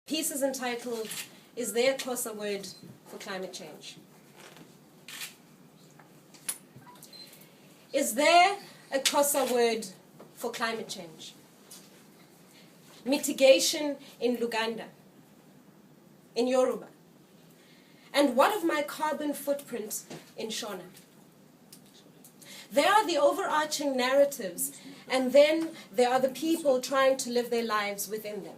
Piece is entitled, Is There a Xhosa Word for Climate Change? Is there a Xhosa word for climate change? Mitigation in Luganda, in Yoruba. And what of my carbon footprint in Shona? There are the overarching narratives, and then there are the people trying to live their lives within them.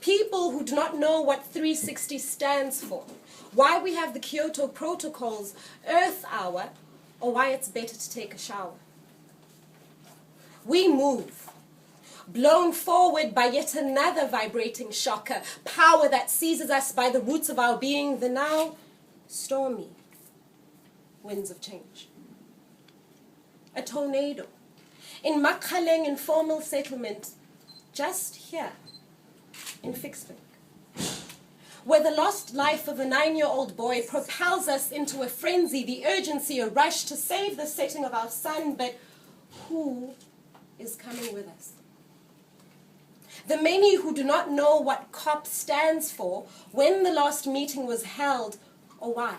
People who do not know what 360 stands for, why we have the Kyoto Protocol's Earth Hour, or why it's better to take a shower. We move, blown forward by yet another vibrating shocker, power that seizes us by the roots of our being, the now stormy winds of change. A tornado in Makhaleng informal settlement, just here in Fixburg, where the lost life of a 9-year-old boy propels us into a frenzy, the urgency, a rush to save the setting of our sun, but who is coming with us? The many who do not know what COP stands for, when the last meeting was held, or why.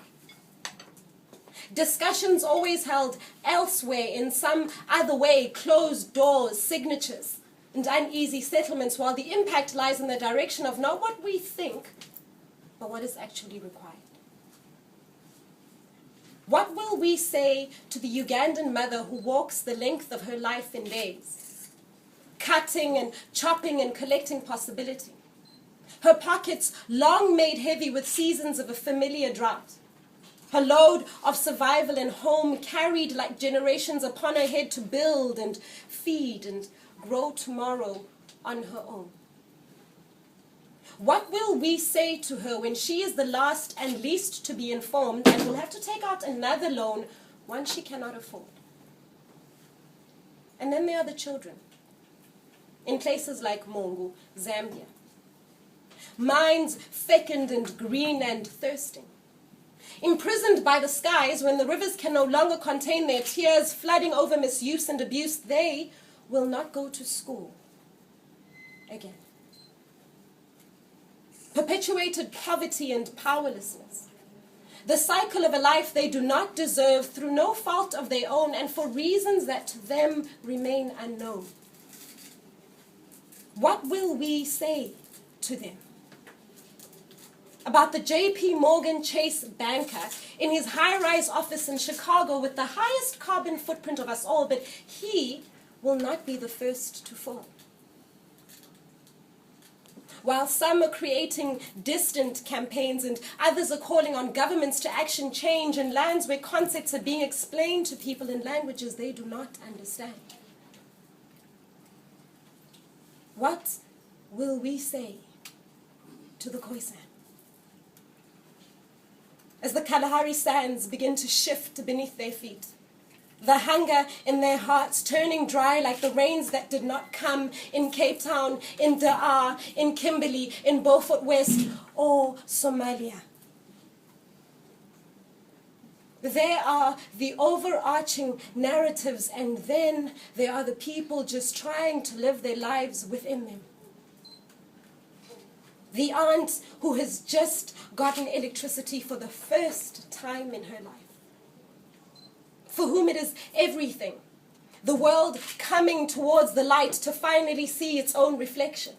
Discussions always held elsewhere in some other way, closed doors, signatures, and uneasy settlements, while the impact lies in the direction of not what we think, but what is actually required. What will we say to the Ugandan mother who walks the length of her life in days, cutting and chopping and collecting possibility, her pockets long made heavy with seasons of a familiar drought, her load of survival and home carried like generations upon her head to build and feed and grow tomorrow on her own? What will we say to her when she is the last and least to be informed and will have to take out another loan, one she cannot afford? And then there are the children in places like Mongu, Zambia. Minds thickened and green and thirsting. Imprisoned by the skies when the rivers can no longer contain their tears, flooding over misuse and abuse, they will not go to school again. Perpetuated poverty and powerlessness. The cycle of a life they do not deserve through no fault of their own and for reasons that to them remain unknown. What will we say to them? About the JP Morgan Chase banker in his high-rise office in Chicago with the highest carbon footprint of us all, but he will not be the first to fall. While some are creating distant campaigns and others are calling on governments to action change in lands where concepts are being explained to people in languages they do not understand. What will we say to the Khoisan? As the Kalahari sands begin to shift beneath their feet, the hunger in their hearts turning dry like the rains that did not come in Cape Town, in Dar, in Kimberley, in Beaufort West, or Somalia. There are the overarching narratives, and then there are the people just trying to live their lives within them. The aunt who has just gotten electricity for the first time in her life, for whom it is everything, the world coming towards the light to finally see its own reflection.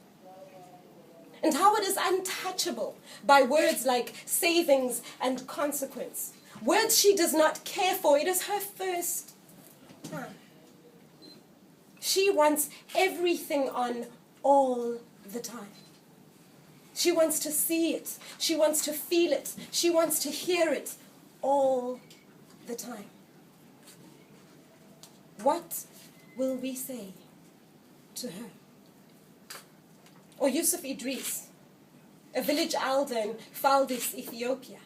And how it is untouchable by words like savings and consequence, words she does not care for. It is her first time. She wants everything on all the time. She wants to see it. She wants to feel it. She wants to hear it all the time. What will we say to her? Or Yusuf Idris, a village elder in Faldis, Ethiopia,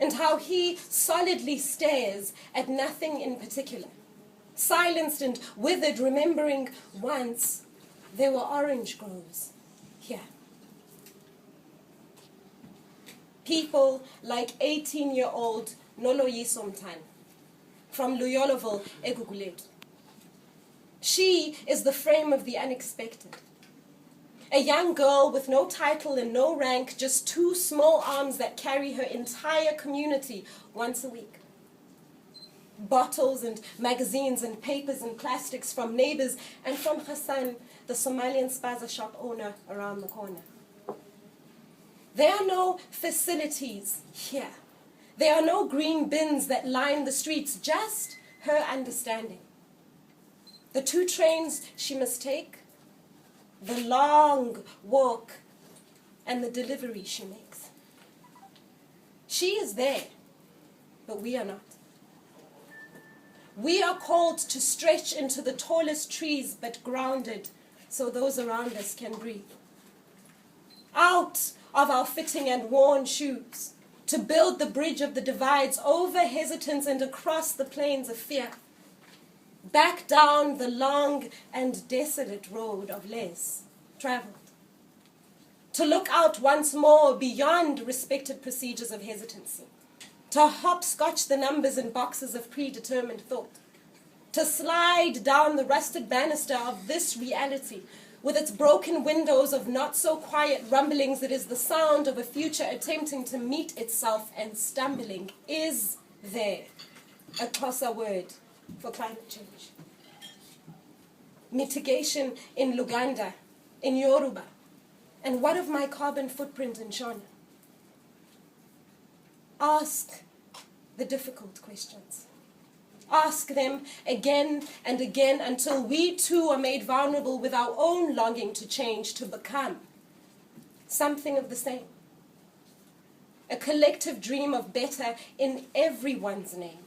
and how he solidly stares at nothing in particular, silenced and withered, remembering once there were orange groves here. People like 18-year-old Noloyiso Mtana from Loyolaville, Egugulethu. She is the frame of the unexpected. A young girl with no title and no rank, just two small arms that carry her entire community once a week. Bottles and magazines and papers and plastics from neighbors and from Hassan, the Somalian spaza shop owner around the corner. There are no facilities here. There are no green bins that line the streets, just her understanding. The 2 trains she must take, the long walk, and the delivery she makes. She is there, but we are not. We are called to stretch into the tallest trees, but grounded so those around us can breathe. Out of our fitting and worn shoes, to build the bridge of the divides over hesitance and across the plains of fear. Back down the long and desolate road of less traveled. To look out once more beyond respected procedures of hesitancy. To hopscotch the numbers in boxes of predetermined thought. To slide down the rusted banister of this reality with its broken windows of not-so-quiet rumblings that is the sound of a future attempting to meet itself and stumbling. Is there a Xhosa word for climate change? Mitigation in Luganda, in Yoruba, and what of my carbon footprint in Shona? Ask the difficult questions. Ask them again and again until we too are made vulnerable with our own longing to change, to become something of the same. A collective dream of better in everyone's name.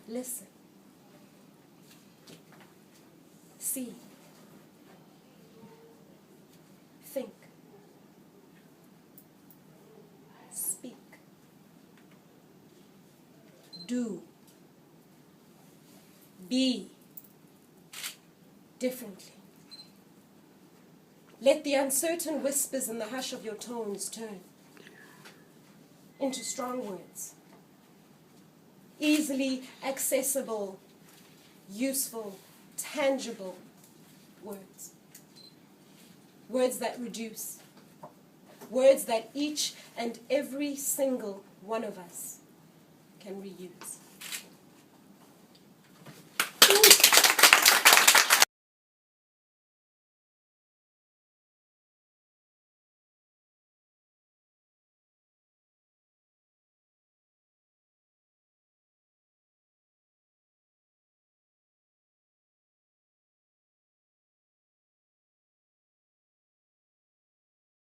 Listen. See. Think. Speak. Do. Be differently. Let the uncertain whispers in the hush of your tones turn into strong words, easily accessible, useful, tangible words. Words that reduce. Words that each and every single one of us can reuse.